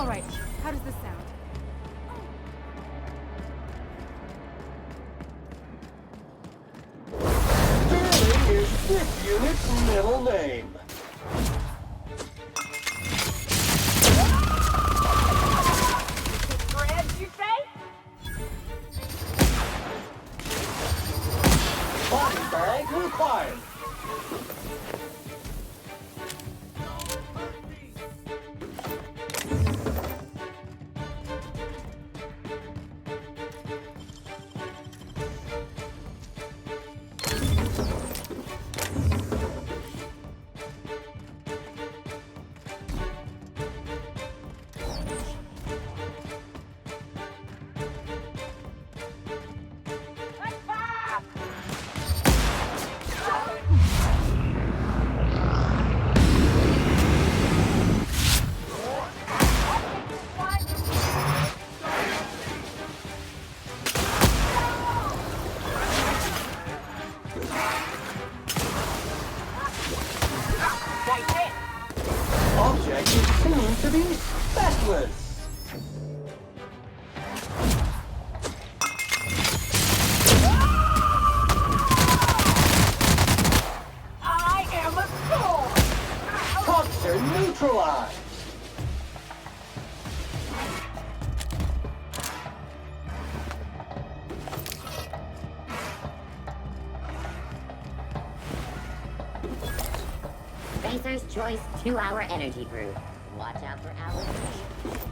Alright, how does this sound? Sterling is this unit's middle name. Bread, you say? Body bag required. Object is tuned to be specialist. I am a sword! Toxin neutralized. Racer's Choice 2-hour energy brew. Watch out for allergies.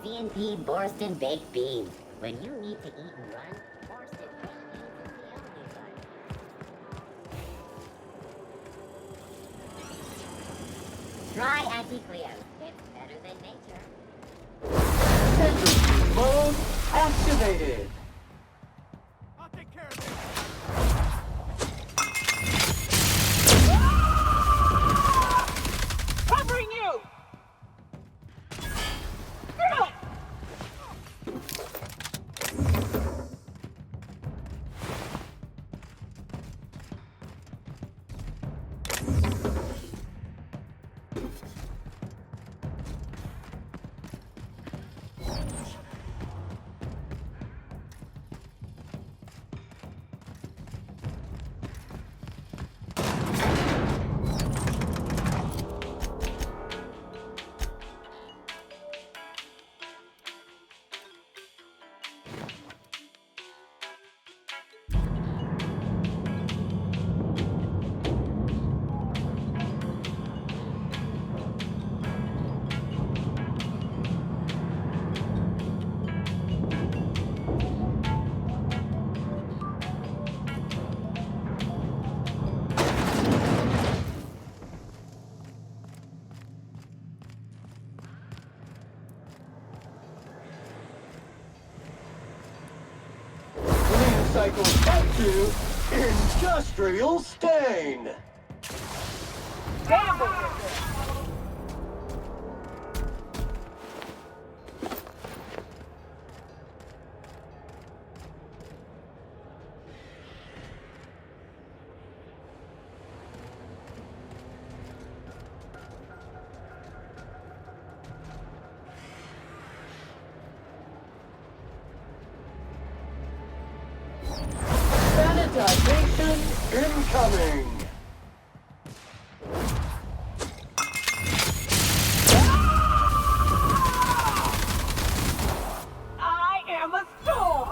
C&P Borston Baked Beans. When you need to eat and run, Borston Baked Beans is the only one. Try Anti-Cleo. It's better than nature. Sentry eliminated. I'll take care of this. Covering you! Through it! Clean cycles back to industrial stain. Gamble with it! Sanitization incoming. I am a storm!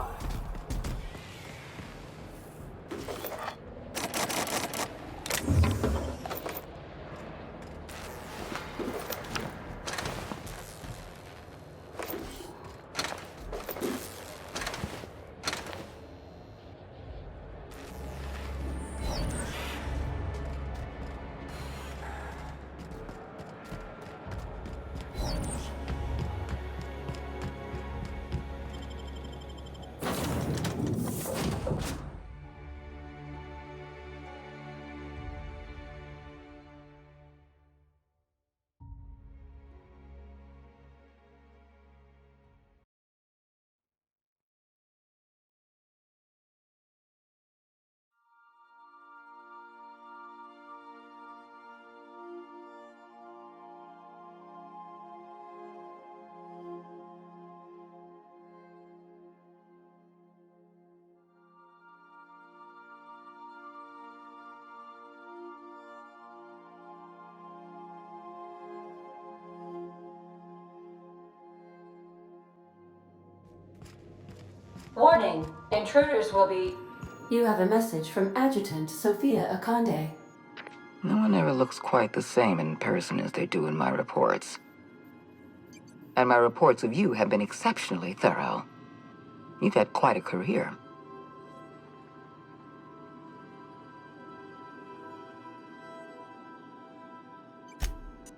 Warning! Intruders will be... You have a message from Adjutant Sophia Akande. No one ever looks quite the same in person as they do in my reports. And my reports of you have been exceptionally thorough. You've had quite a career.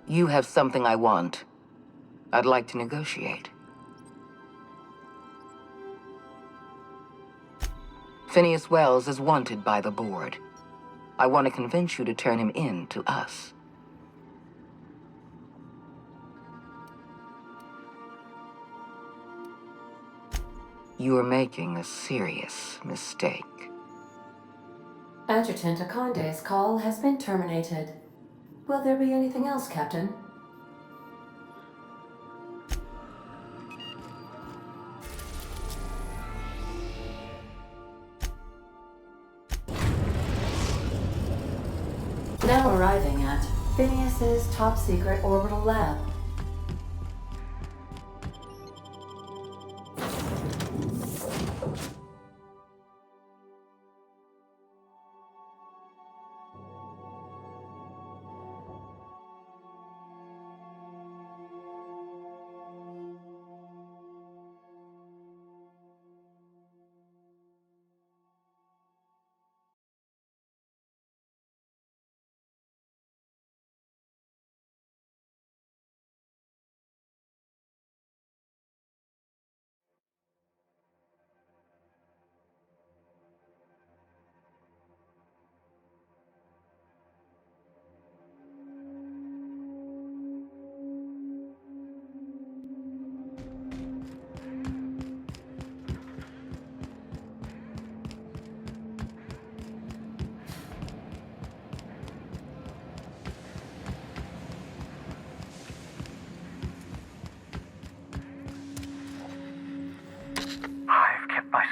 You have something I want. I'd like to negotiate. Phineas Wells is wanted by the board. I want to convince you to turn him in to us. You are making a serious mistake. Adjutant Akande's call has been terminated. Will there be anything else, Captain? Now arriving at Phineas's top-secret orbital lab.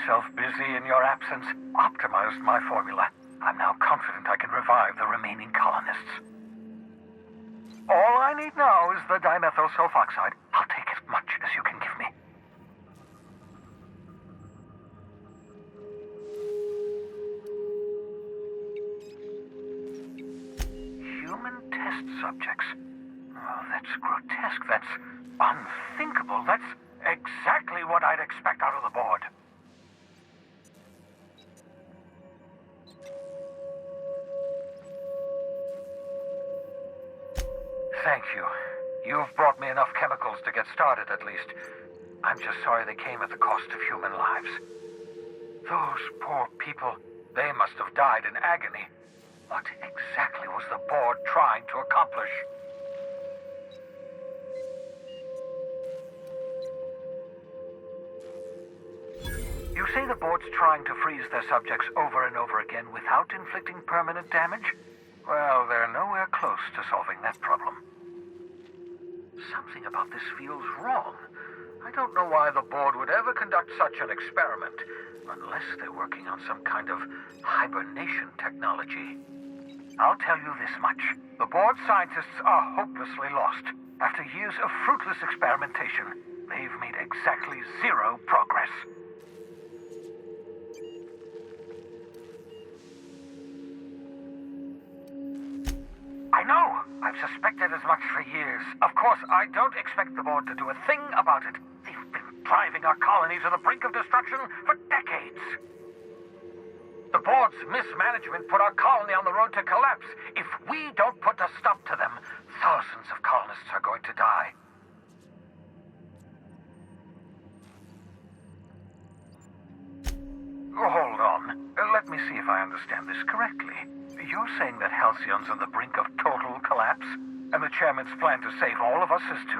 myself busy in your absence, optimized my formula. I'm now confident I can revive the remaining colonists. All I need now is the dimethyl sulfoxide. I'll take as much as you can give me. Human test subjects. Oh, that's grotesque. That's unthinkable. That's exactly what I'd expect out of the board. Thank you. You've brought me enough chemicals to get started, at least. I'm just sorry they came at the cost of human lives. Those poor people, they must have died in agony. What exactly was the board trying to accomplish? You say the board's trying to freeze their subjects over and over again without inflicting permanent damage? Well, they're nowhere close to solving that problem. Something about this feels wrong. I don't know why the board would ever conduct such an experiment, unless they're working on some kind of hibernation technology. I'll tell you this much. The board scientists are hopelessly lost. After years of fruitless experimentation, they've made exactly zero progress. I know! I've suspected as much for years. Of course, I don't expect the board to do a thing about it. They've been driving our colony to the brink of destruction for decades. The board's mismanagement put our colony on the road to collapse. If we don't put a stop to them, thousands of colonists are going to die. Hold on. Let me see if I understand this correctly. You're saying that Halcyon's on the brink of total collapse? And the chairman's plan to save all of us is to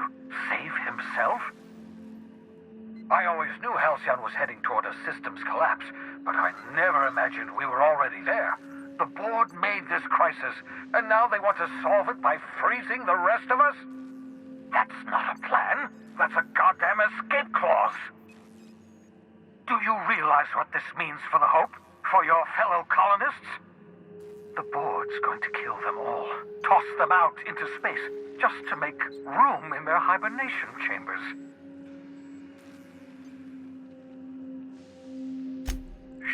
save himself? I always knew Halcyon was heading toward a systems collapse, but I never imagined we were already there. The board made this crisis, and now they want to solve it by freezing the rest of us? That's not a plan. That's a goddamn escape clause. Do you realize what this means for the Hope? For your fellow colonists? The board's going to kill them all, toss them out into space, just to make room in their hibernation chambers.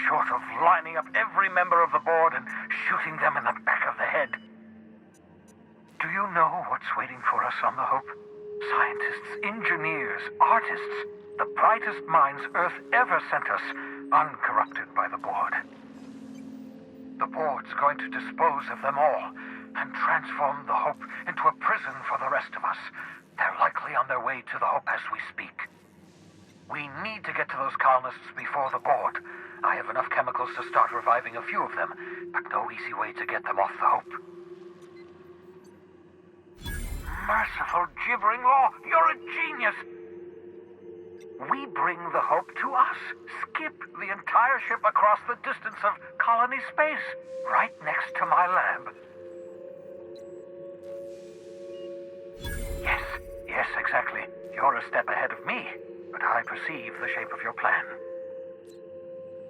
Short of lining up every member of the board and shooting them in the back of the head. Do you know what's waiting for us on the Hope? Scientists, engineers, artists, the brightest minds Earth ever sent us, uncorrupted by the board. The board's going to dispose of them all and transform the Hope into a prison for the rest of us. They're likely on their way to the Hope as we speak. We need to get to those colonists before the board. I have enough chemicals to start reviving a few of them, but no easy way to get them off the Hope. Merciful gibbering law, you're a genius! We bring the Hope to us. Skip the entire ship across the distance of colony space, right next to my lab. Yes, exactly. You're a step ahead of me, but I perceive the shape of your plan.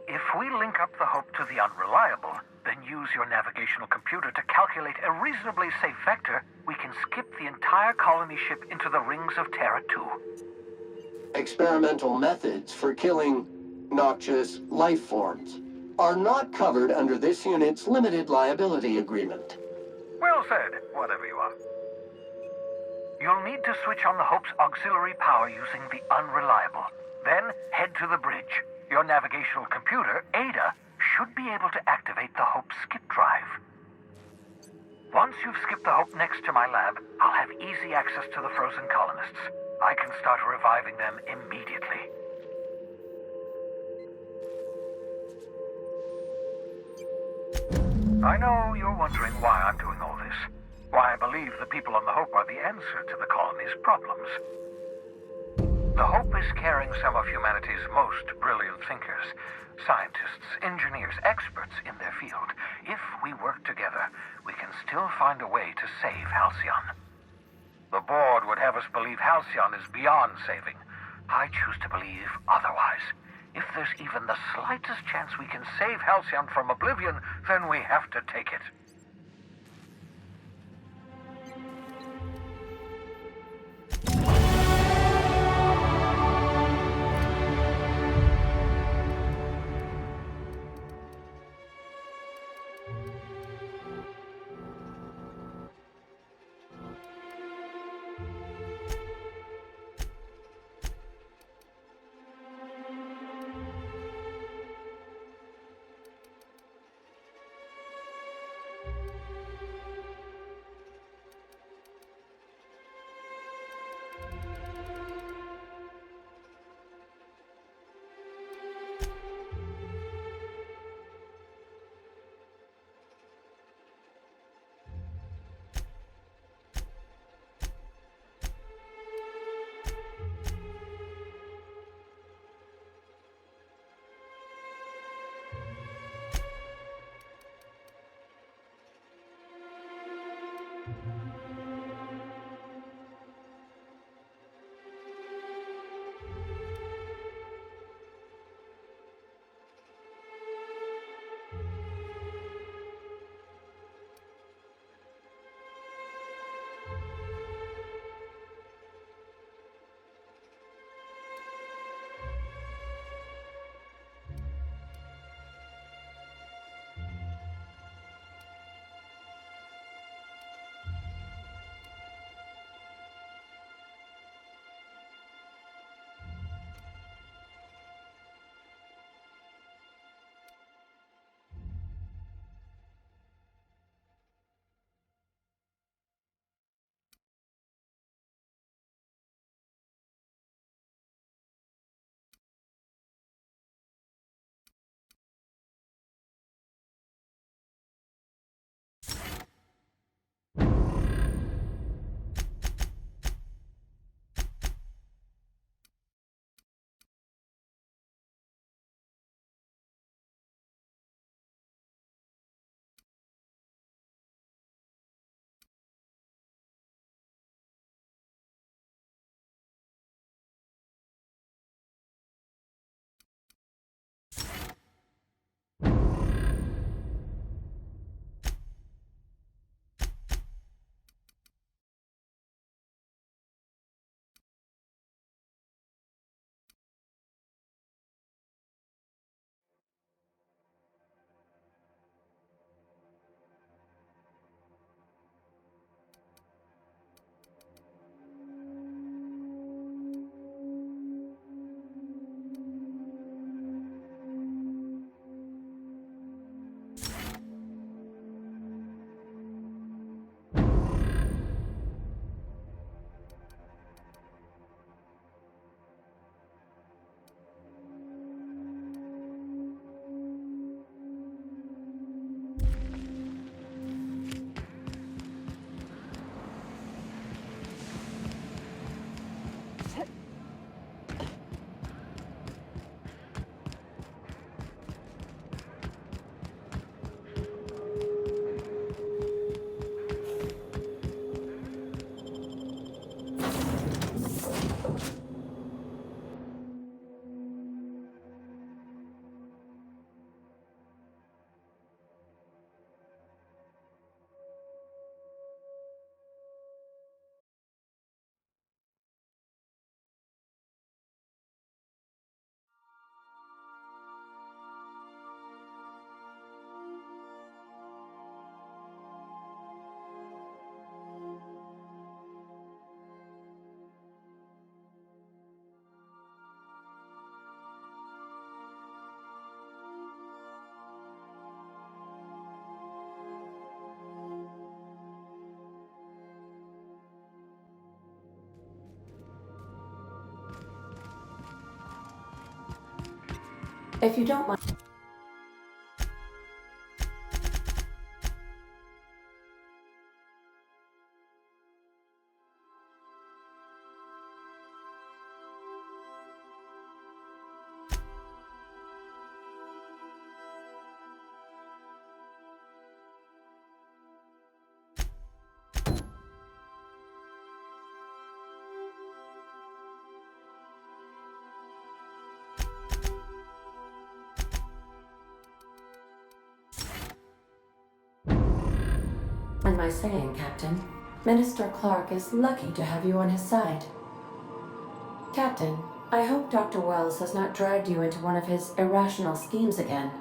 If we link up the Hope to the Unreliable, then use your navigational computer to calculate a reasonably safe vector, we can skip the entire colony ship into the rings of Terra 2. Experimental methods for killing noxious life forms are not covered under this unit's limited liability agreement. Well said, whatever you are. You'll need to switch on the Hope's auxiliary power using the Unreliable. Then head to the bridge. Your navigational computer, Ada, should be able to activate the Hope's skip drive. Once you've skipped the Hope next to my lab, I'll have easy access to the frozen colonists. I can start reviving them immediately. I know you're wondering why I'm doing all this. Why I believe the people on the Hope are the answer to the colony's problems. The Hope is carrying some of humanity's most brilliant thinkers, scientists, engineers, experts in their field. If we work together, we can still find a way to save Halcyon. The board would have us believe Halcyon is beyond saving. I choose to believe otherwise. If there's even the slightest chance we can save Halcyon from oblivion, then we have to take it. If you don't mind. mind my saying, Captain, Minister Clark is lucky to have you on his side. Captain, I hope Dr. Wells has not dragged you into one of his irrational schemes again.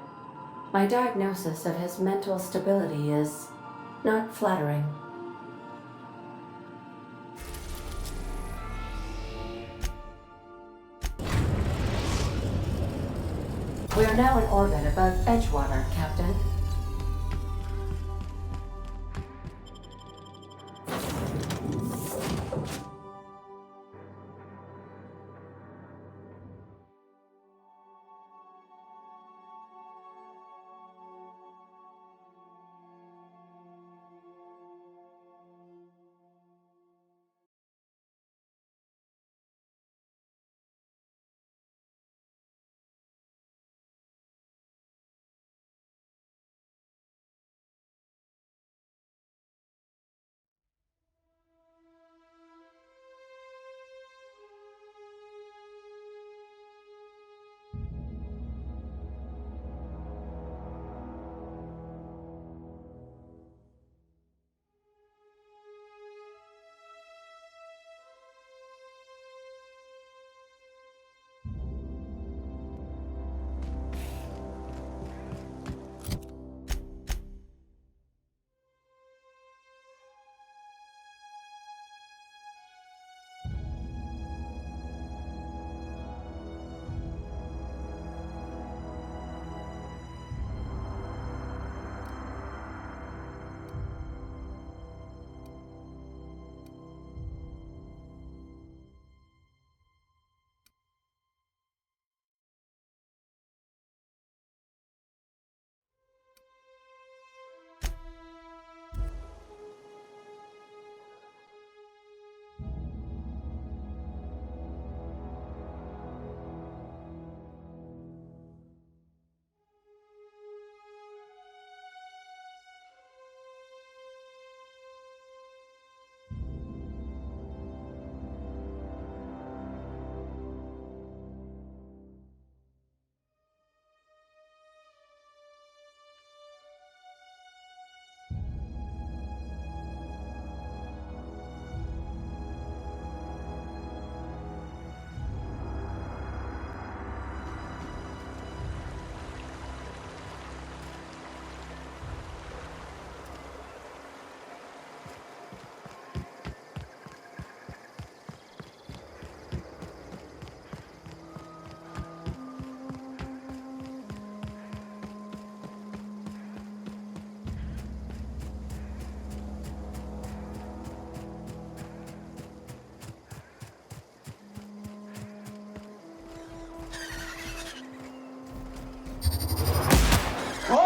My diagnosis of his mental stability is not flattering. We are now in orbit above Edgewater, Captain.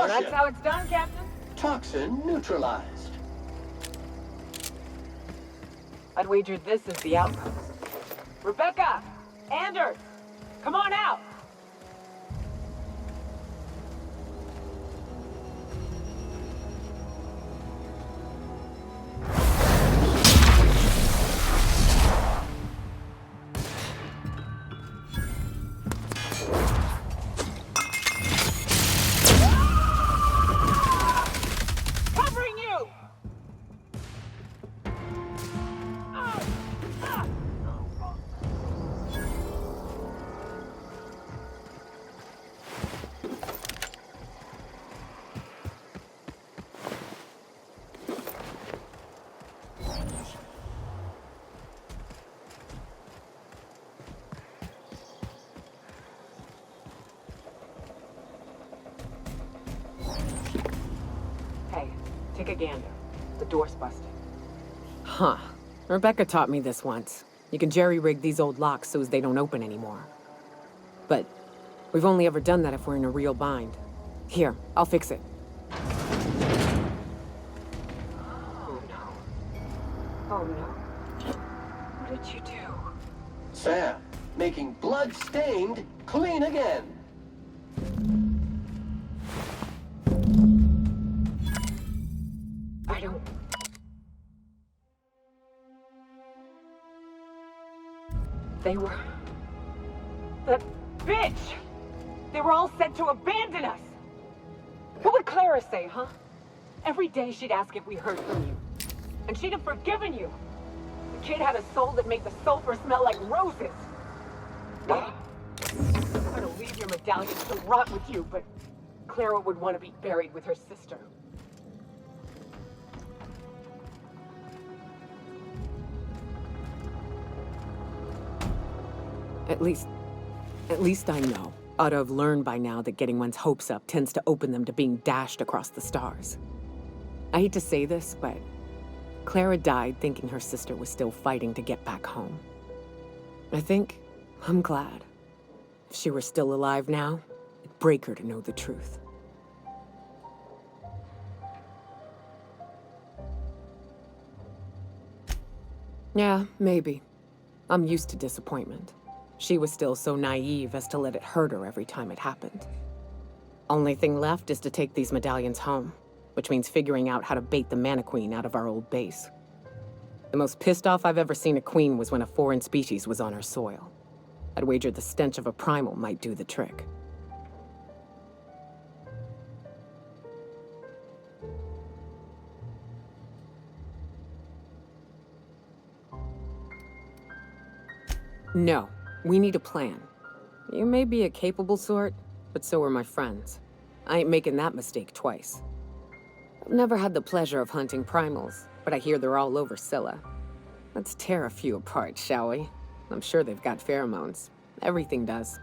That's how it's done, Captain. Toxin neutralized. I'd wager this is the outpost. Rebecca! Anders! Come on out! Covering you! Hey, take a gander. The door's busted. Huh. Rebecca taught me this once. You can jerry-rig these old locks so as they don't open anymore. But we've only ever done that if we're in a real bind. Here, I'll fix it. Oh no. Oh no. What did you do? Sam, making blood-stained clean again. I don't... They were... That bitch! They were all set to abandon us! What would Clara say, huh? Every day she'd ask if we heard from you. and she'd have forgiven you. The kid had a soul that made the sulfur smell like roses. I'm gonna leave your medallions to rot with you, but Clara would want to be buried with her sister. At least I know. Ought to have learned by now that getting one's hopes up tends to open them to being dashed across the stars. I hate to say this, but Clara died thinking her sister was still fighting to get back home. I'm glad. If she were still alive now, it'd break her to know the truth. Yeah, maybe. I'm used to disappointment. She was still so naive as to let it hurt her every time it happened. Only thing left is to take these medallions home, which means figuring out how to bait the Mana Queen out of our old base. The most pissed off I've ever seen a queen was when a foreign species was on her soil. I'd wager the stench of a primal might do the trick. No, we need a plan. You may be a capable sort, but so are my friends. I ain't making that mistake twice. I've never had the pleasure of hunting primals, but I hear they're all over Scylla. Let's tear a few apart, shall we? I'm sure they've got pheromones. Everything does.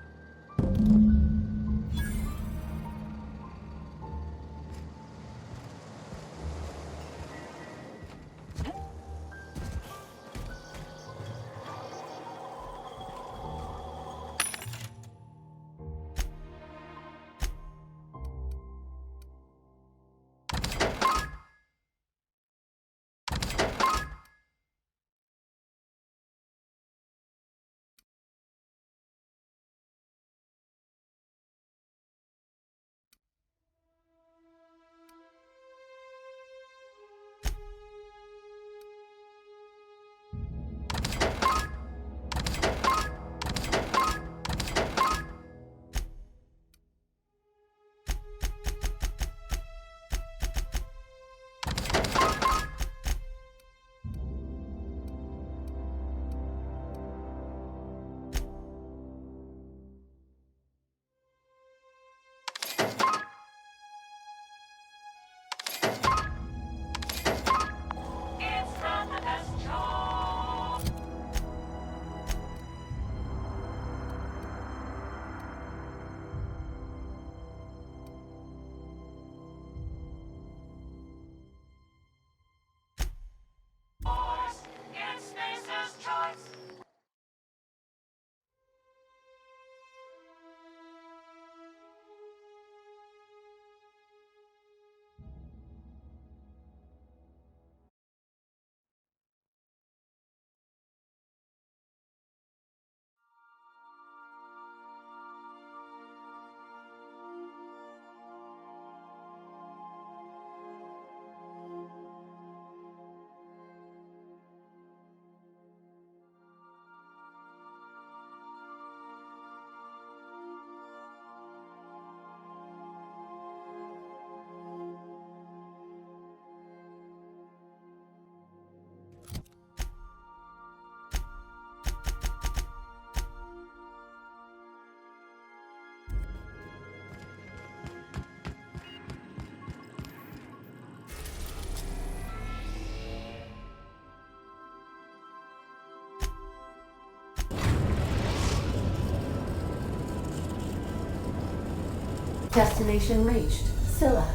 Destination reached. Scylla.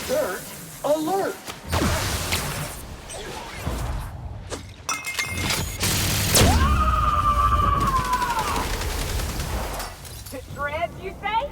Dirt alert! To shreds, you say?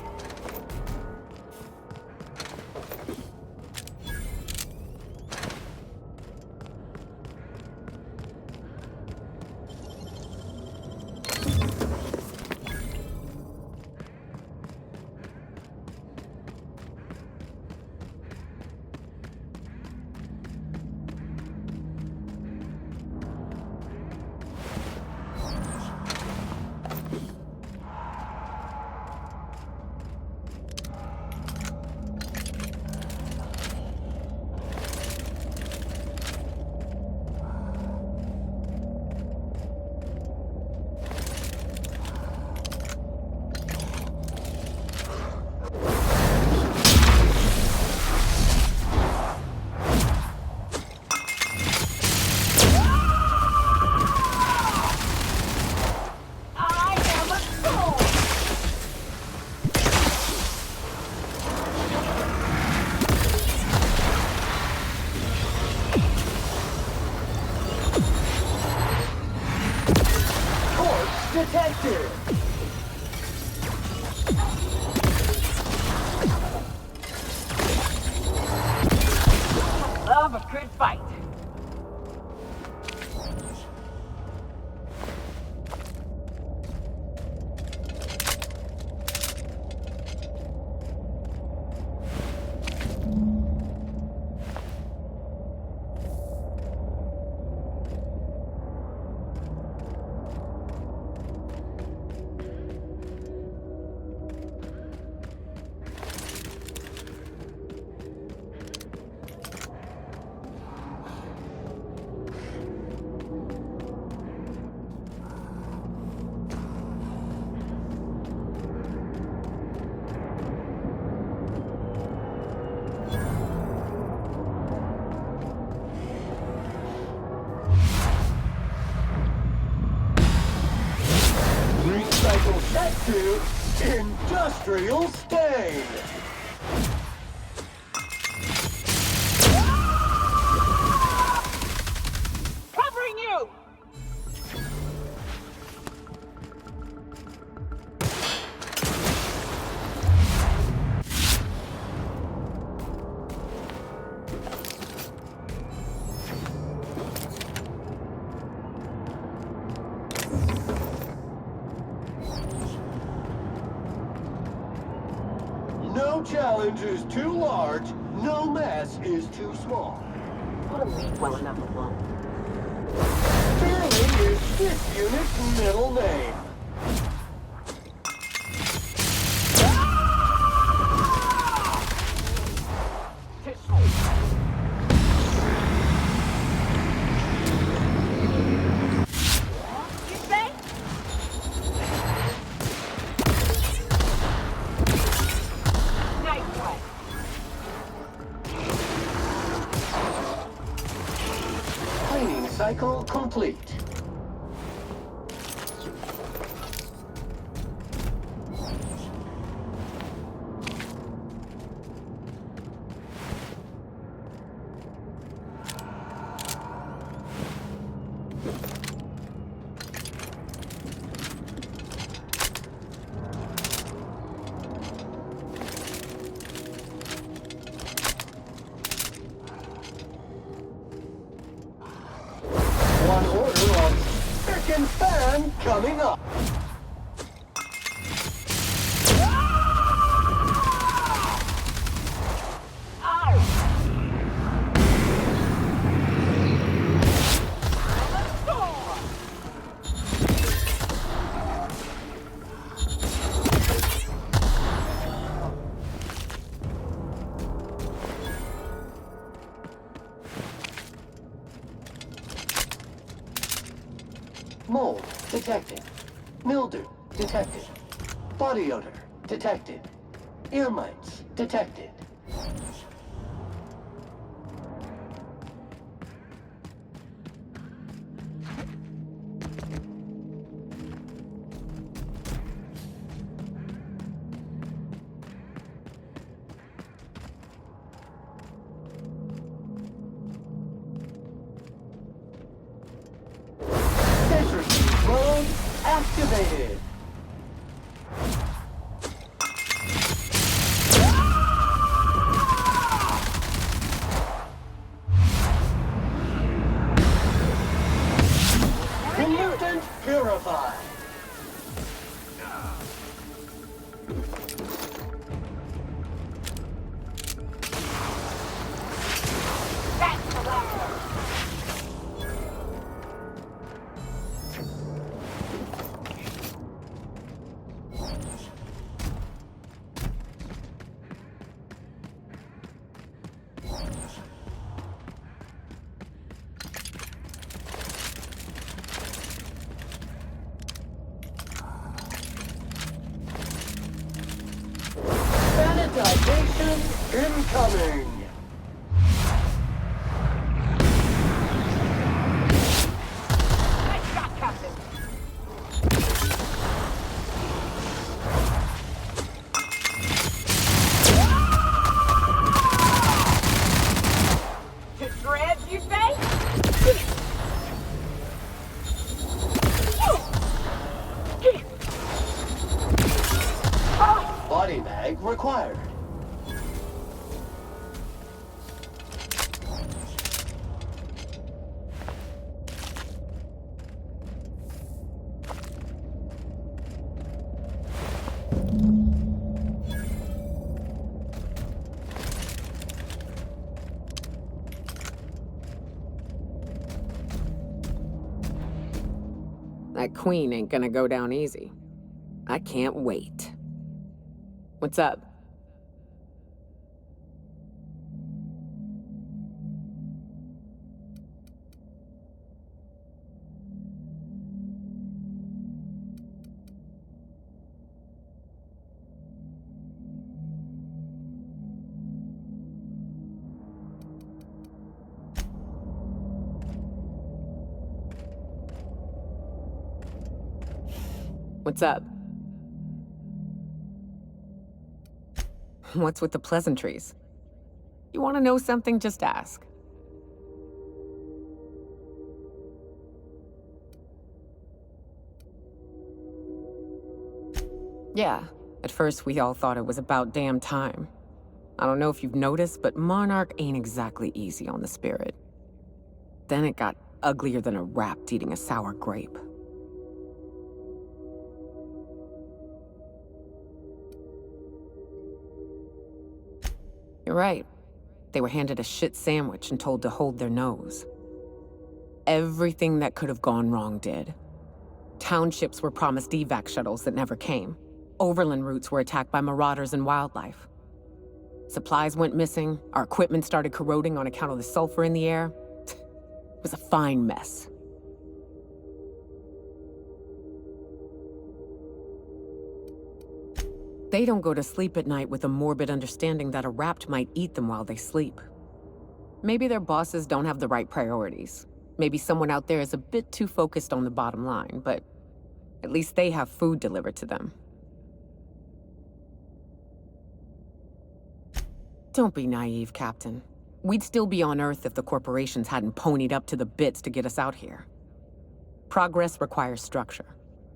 Detected! Love a good fight. Recycle set to industrial state! Covering you! No challenge is too large, no mess is too small. Put a leave well enough alone. Sterling is this unit's middle name. You say? Nice one. Cleaning cycle complete. One order of frickin' fan coming up. Mold detected. Mildew detected. Body odor detected. Ear mites detected. activated. Pollutant purified. Sanitization incoming. Nice shot, Captain. To shreds, you say? Body bag required. That queen ain't gonna go down easy. I can't wait. What's up? What's up? What's with the pleasantries? You want to know something? Just ask. Yeah, at first we all thought it was about damn time. I don't know if you've noticed, but Monarch ain't exactly easy on the spirit. Then it got uglier than a rat eating a sour grape. You're right. They were handed a shit sandwich and told to hold their nose. Everything that could have gone wrong did. Townships were promised evac shuttles that never came. Overland routes were attacked by marauders and wildlife. Supplies went missing, our equipment started corroding on account of the sulfur in the air. It was a fine mess. They don't go to sleep at night with a morbid understanding that a rapt might eat them while they sleep. Maybe their bosses don't have the right priorities. Maybe someone out there is a bit too focused on the bottom line, but at least they have food delivered to them. Don't be naive, Captain. We'd still be on Earth if the corporations hadn't ponied up to the bits to get us out here. Progress requires structure.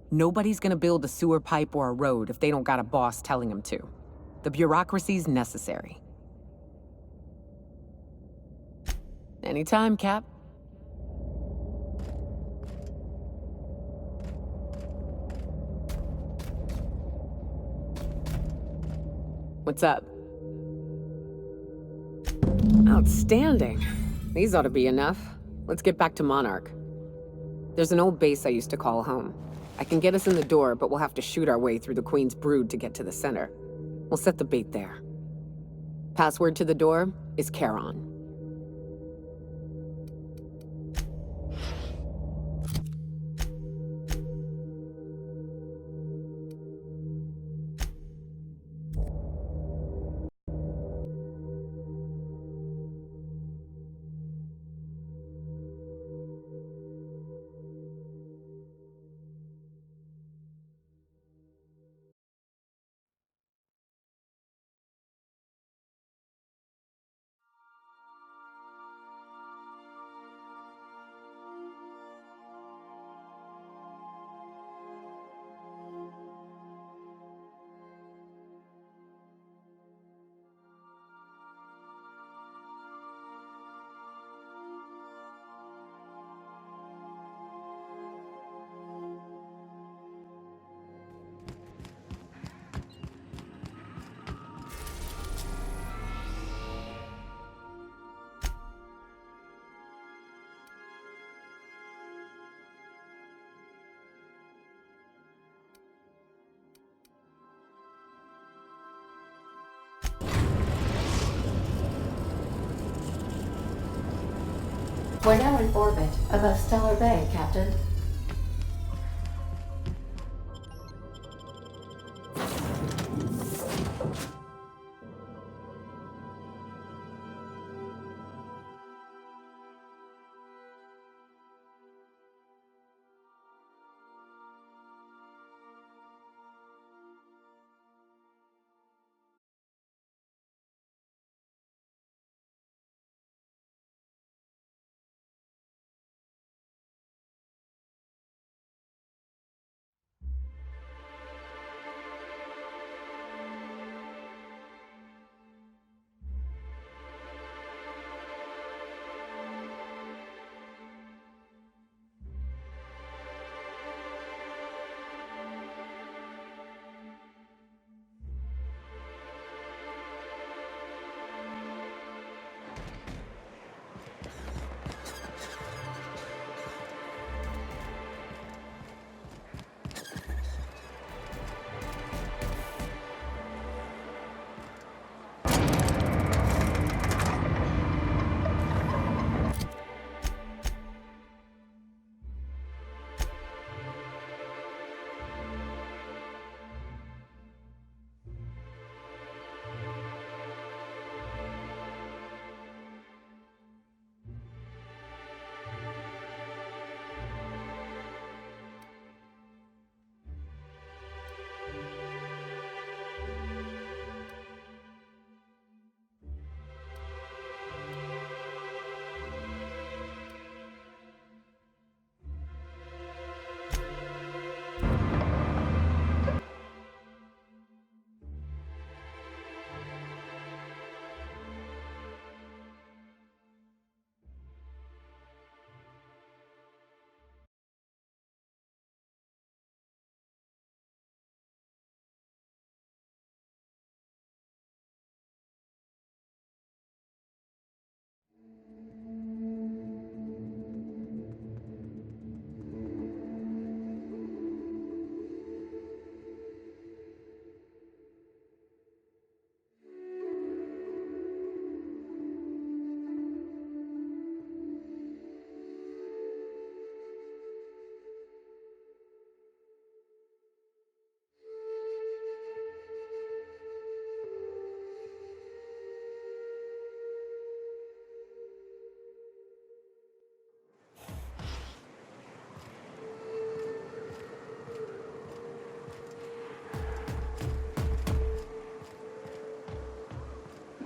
Nobody's gonna build a sewer pipe or a road if they don't got a boss telling them to. The bureaucracy's necessary. Anytime, Cap. What's up? Outstanding. These ought to be enough. Let's get back to Monarch. There's an old base I used to call home. I can get us in the door, but we'll have to shoot our way through the Queen's brood to get to the center. We'll set the bait there. Password to the door is Charon. We're now in orbit above Stellar Bay, Captain.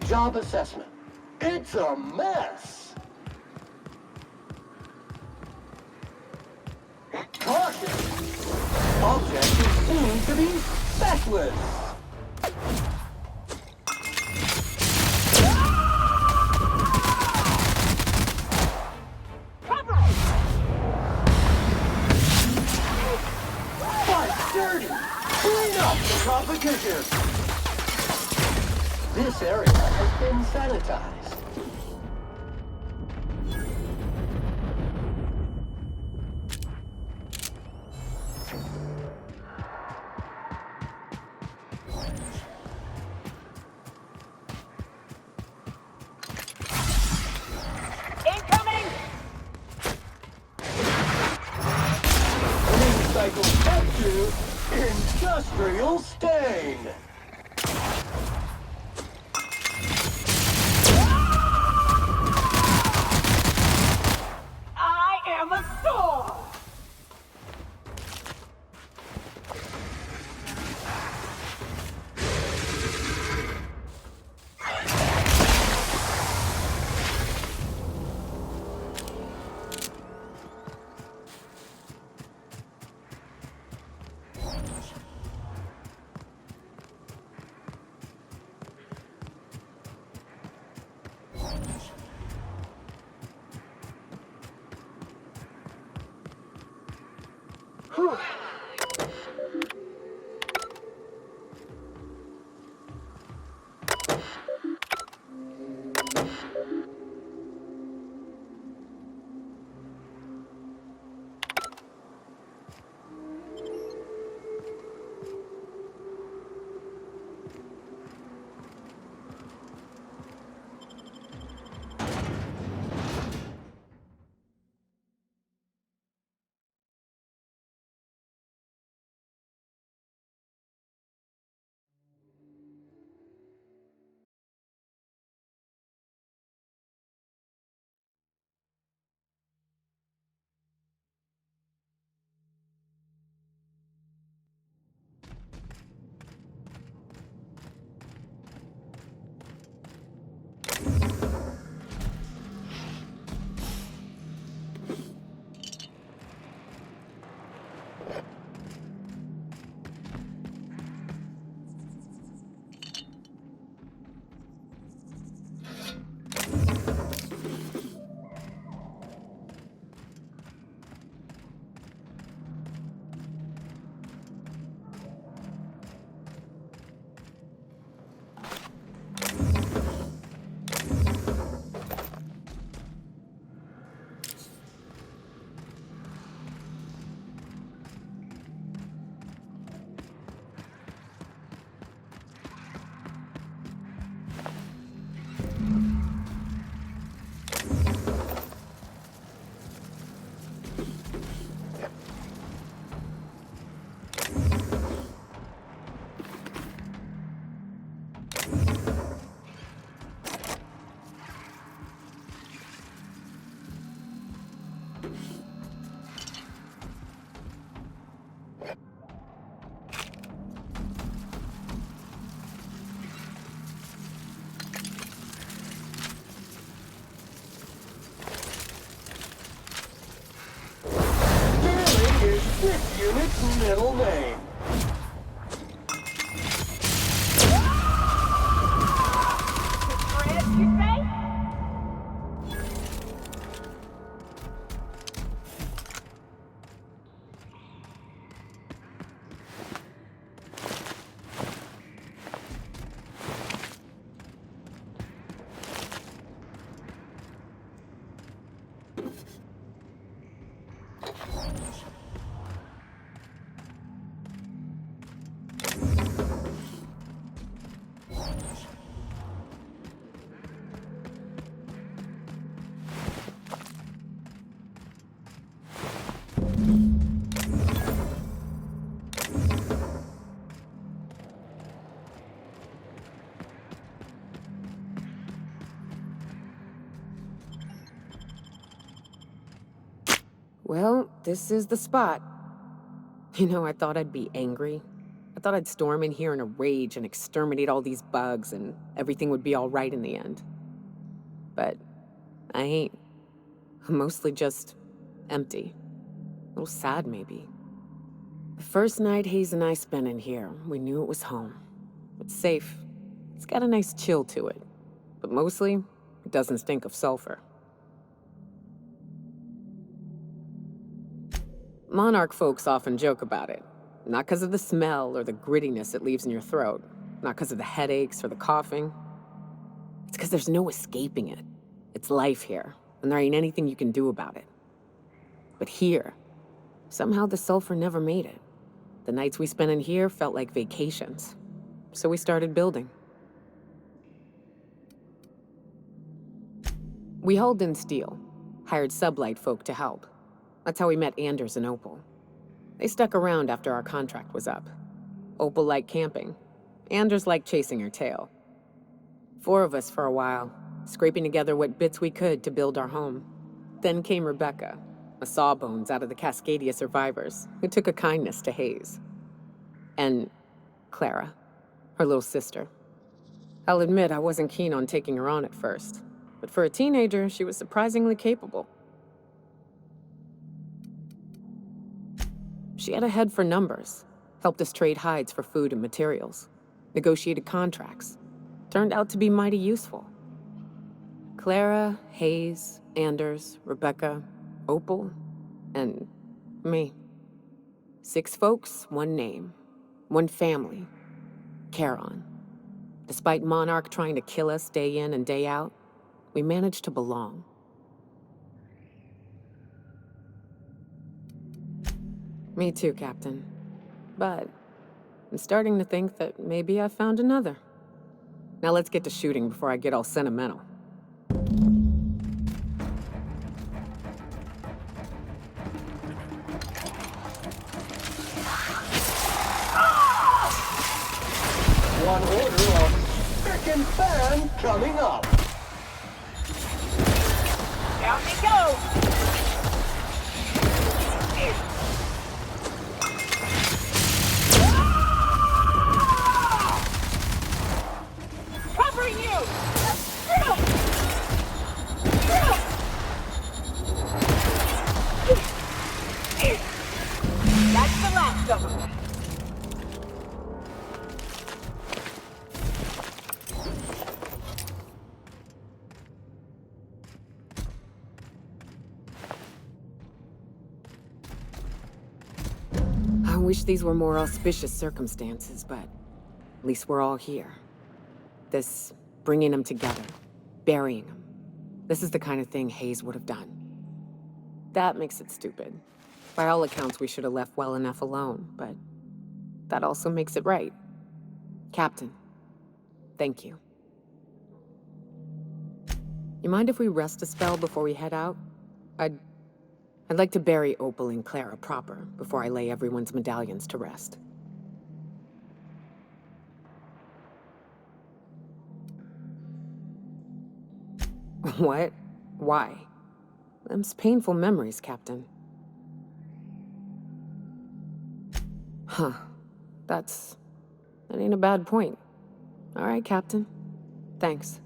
Job assessment. It's a mess. Caution! Object is seen to be feckless. But dirty! Clean up the competition! This area has been sanitized. Incoming! Recycle up to industrial stain. Sterling is this unit's middle name. Fred, you say? Well, this is the spot. You know, I thought I'd be angry. I thought I'd storm in here in a rage and exterminate all these bugs and everything would be all right in the end. But I ain't. I'm mostly just empty. A little sad, maybe. The first night Hayes and I spent in here, we knew it was home. It's safe. It's got a nice chill to it. But mostly, it doesn't stink of sulfur. Monarch folks often joke about it. Not because of the smell or the grittiness it leaves in your throat. Not because of the headaches or the coughing. It's because there's no escaping it. It's life here, and there ain't anything you can do about it. But here, somehow the sulfur never made it. The nights we spent in here felt like vacations. So we started building. We hauled in steel, hired sublight folk to help. That's how we met Anders and Opal. They stuck around after our contract was up. Opal liked camping. Anders liked chasing her tail. 4 of us for a while, scraping together what bits we could to build our home. Then came Rebecca, a sawbones out of the Cascadia survivors, who took a kindness to Hayes. And Clara, her little sister. I'll admit I wasn't keen on taking her on at first, but for a teenager, she was surprisingly capable. She had a head for numbers, helped us trade hides for food and materials, negotiated contracts. Turned out to be mighty useful. Clara, Hayes, Anders, Rebecca, Opal, and me. 6 folks, 1 name, 1 family, Charon. Despite Monarch trying to kill us day in and day out, we managed to belong. Me too, Captain. But I'm starting to think that maybe I found another. Now let's get to shooting before I get all sentimental. One order of frickin' fan coming up. Down we go! Covering you! That's the last of them. I wish these were more auspicious circumstances, but at least we're all here. This bringing them together, burying them. This is the kind of thing Hayes would have done. That makes it stupid. By all accounts, we should have left well enough alone, but that also makes it right. Captain, thank you. You mind if we rest a spell before we head out? I'd like to bury Opal and Clara proper before I lay everyone's medallions to rest. What? Why? Them's painful memories, Captain. Huh. That ain't a bad point. All right, Captain. Thanks.